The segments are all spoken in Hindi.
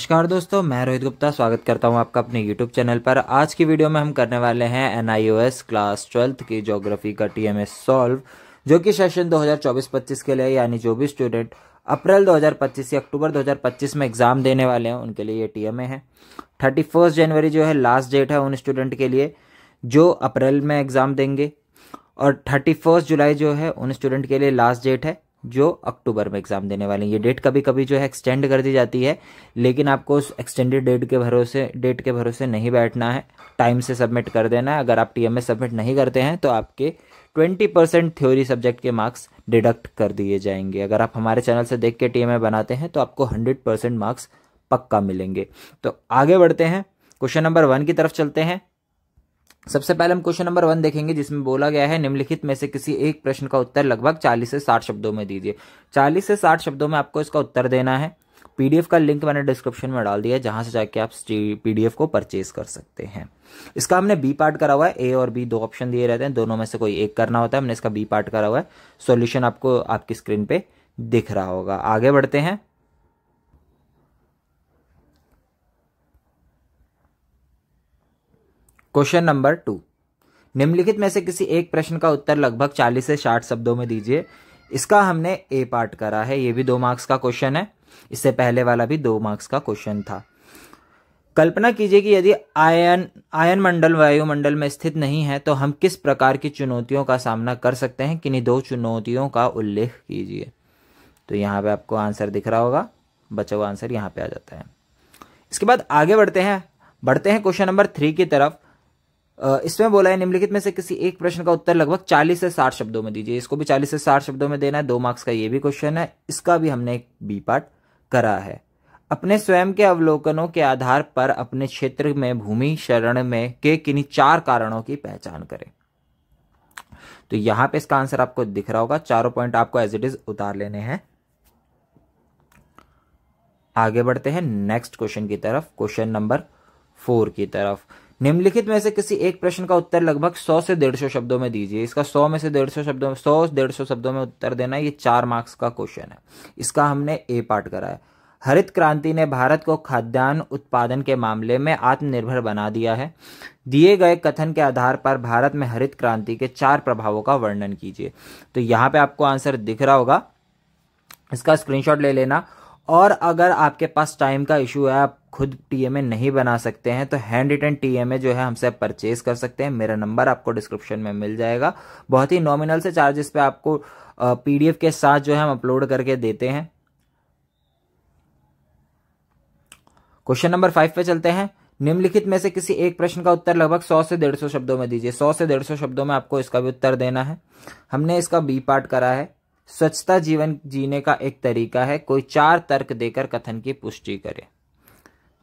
नमस्कार दोस्तों, मैं रोहित गुप्ता स्वागत करता हूं आपका अपने YouTube चैनल पर। आज की वीडियो में हम करने वाले हैं NIOS क्लास 12th की ज्योग्राफी का TMA सॉल्व, जो कि सेशन 2024-25 के लिए, यानी जो भी स्टूडेंट अप्रैल 2025 या अक्टूबर 2025 में एग्जाम देने वाले हैं उनके लिए ये TMA है। 31 जनवरी जो है लास्ट डेट है उन स्टूडेंट के लिए जो अप्रैल में एग्जाम देंगे, और 31 जुलाई जो है उन स्टूडेंट के लिए लास्ट डेट है जो अक्टूबर में एग्जाम देने वाले हैं। ये डेट कभी कभी जो है एक्सटेंड कर दी जाती है, लेकिन आपको उस एक्सटेंडेड डेट के भरोसे नहीं बैठना है। टाइम से सबमिट कर देना है। अगर आप TMA सबमिट नहीं करते हैं तो आपके 20% थ्योरी सब्जेक्ट के मार्क्स डिडक्ट कर दिए जाएंगे। अगर आप हमारे चैनल से देख के TMA बनाते हैं तो आपको 100% मार्क्स पक्का मिलेंगे। तो आगे बढ़ते हैं, क्वेश्चन नंबर 1 की तरफ चलते हैं। सबसे पहले हम क्वेश्चन नंबर 1 देखेंगे, जिसमें बोला गया है निम्नलिखित में से किसी एक प्रश्न का उत्तर लगभग 40 से 60 शब्दों में दीजिए। 40 से 60 शब्दों में आपको इसका उत्तर देना है। PDF का लिंक मैंने डिस्क्रिप्शन में डाल दिया है, जहां से जाके आप PDF को परचेज कर सकते हैं। इसका हमने B पार्ट करा हुआ है। A और B 2 ऑप्शन दिए रहते हैं, दोनों में से कोई एक करना होता है। हमने इसका B पार्ट करा हुआ है। सॉल्यूशन आपको आपकी स्क्रीन पे दिख रहा होगा। आगे बढ़ते हैं। क्वेश्चन नंबर 2, निम्नलिखित में से किसी एक प्रश्न का उत्तर लगभग 40 से 60 शब्दों में दीजिए। इसका हमने A पार्ट करा है। ये भी 2 मार्क्स का क्वेश्चन है। इससे पहले वाला भी 2 मार्क्स का क्वेश्चन था। कल्पना कीजिए कि यदि आयन मंडल वायुमंडल में स्थित नहीं है तो हम किस प्रकार की चुनौतियों का सामना कर सकते हैं। किन्हीं 2 चुनौतियों का उल्लेख कीजिए। तो यहाँ पे आपको आंसर दिख रहा होगा, बचा हुआ आंसर यहाँ पे आ जाता है। इसके बाद आगे बढ़ते हैं क्वेश्चन नंबर 3 की तरफ। इसमें बोला है निम्नलिखित में से किसी एक प्रश्न का उत्तर लगभग 40 से 60 शब्दों में दीजिए। इसको भी 40 से 60 शब्दों में देना है। 2 मार्क्स का ये भी क्वेश्चन है। इसका भी हमने एक B पार्ट करा है। अपने स्वयं के अवलोकनों के आधार पर अपने क्षेत्र में भूमि क्षरण में के किन्हीं 4 कारणों की पहचान करें। तो यहां पे इसका आंसर आपको दिख रहा होगा। 4 पॉइंट आपको एज इट इज उतार लेने हैं। आगे बढ़ते हैं नेक्स्ट क्वेश्चन की तरफ, क्वेश्चन नंबर 4 की तरफ। निम्नलिखित में से किसी एक प्रश्न का उत्तर लगभग 100 से 150 शब्दों में दीजिए। इसका 100 में से 150 शब्दों में उत्तर देना है। ये 4 मार्क्स का क्वेश्चन है। इसका हमने A पार्ट करा है। हरित क्रांति ने भारत को खाद्यान्न उत्पादन के मामले में आत्मनिर्भर बना दिया है। दिए गए कथन के आधार पर भारत में हरित क्रांति के 4 प्रभावों का वर्णन कीजिए। तो यहां पे आपको आंसर दिख रहा होगा। इसका स्क्रीनशॉट ले लेना। और अगर आपके पास टाइम का इशू है, आप खुद TMA नहीं बना सकते हैं, तो हैंड रिटन TMA जो है हमसे परचेज कर सकते हैं। मेरा नंबर आपको डिस्क्रिप्शन में मिल जाएगा। बहुत ही नॉमिनल से चार्जेस पे आपको PDF के साथ जो है हम अपलोड करके देते हैं। क्वेश्चन नंबर 5 पे चलते हैं। निम्नलिखित में से किसी एक प्रश्न का उत्तर लगभग 100 से 150 शब्दों में दीजिए। 100 से 150 शब्दों में आपको इसका भी उत्तर देना है। हमने इसका B पार्ट करा है। स्वच्छता जीवन जीने का एक तरीका है, कोई 4 तर्क देकर कथन की पुष्टि करे।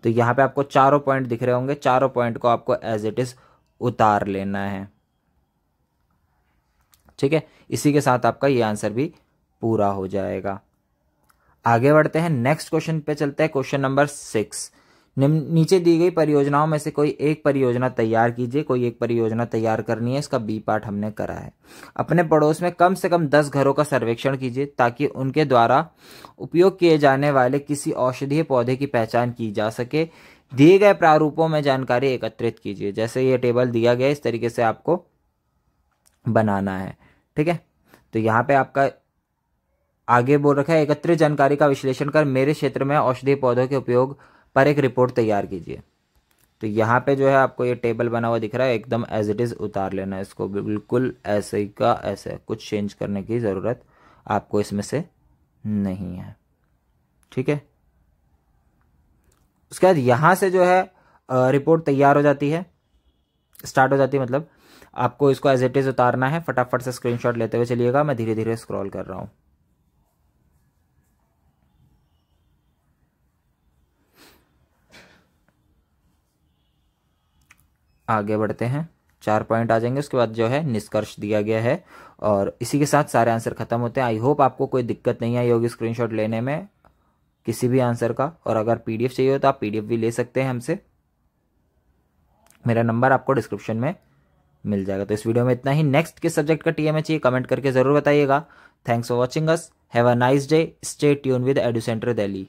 तो यहां पे आपको 4 पॉइंट दिख रहे होंगे। 4 पॉइंट को आपको एज इट इज उतार लेना है। ठीक है, इसी के साथ आपका ये आंसर भी पूरा हो जाएगा। आगे बढ़ते हैं, नेक्स्ट क्वेश्चन पे चलते हैं। क्वेश्चन नंबर 6, नीचे दी गई परियोजनाओं में से कोई एक परियोजना तैयार कीजिए। कोई एक परियोजना तैयार करनी है। इसका B पार्ट हमने करा है। अपने पड़ोस में कम से कम 10 घरों का सर्वेक्षण कीजिए ताकि उनके द्वारा उपयोग किए जाने वाले किसी औषधीय पौधे की पहचान की जा सके। दिए गए प्रारूपों में जानकारी एकत्रित कीजिए। जैसे ये टेबल दिया गया, इस तरीके से आपको बनाना है। ठीक है, तो यहाँ पे आपका आगे बोल रखा है, एकत्रित जानकारी का विश्लेषण कर मेरे क्षेत्र में औषधीय पौधों के उपयोग पर एक रिपोर्ट तैयार कीजिए। तो यहाँ पे जो है आपको ये टेबल बना हुआ दिख रहा है, एकदम एज इट इज उतार लेना है। इसको बिल्कुल ऐसे ही का ऐसे, कुछ चेंज करने की जरूरत आपको इसमें से नहीं है। ठीक है, उसके बाद यहां से जो है रिपोर्ट तैयार हो जाती है, स्टार्ट हो जाती है। मतलब आपको इसको एज इट इज उतारना है। फटाफट से स्क्रीनशॉट लेते हुए चलिएगा। मैं धीरे धीरे स्क्रॉल कर रहा हूं। आगे बढ़ते हैं, 4 पॉइंट आ जाएंगे। उसके बाद जो है निष्कर्ष दिया गया है, और इसी के साथ सारे आंसर खत्म होते हैं। आई होप आपको कोई दिक्कत नहीं आई होगी स्क्रीनशॉट लेने में किसी भी आंसर का। और अगर PDF चाहिए हो तो आप PDF भी ले सकते हैं हमसे। मेरा नंबर आपको डिस्क्रिप्शन में मिल जाएगा। तो इस वीडियो में इतना ही। नेक्स्ट किस सब्जेक्ट का TMA चाहिए कमेंट करके जरूर बताइएगा। Thanks for watching us. Have a nice day. Stay tune with edu centre Delhi.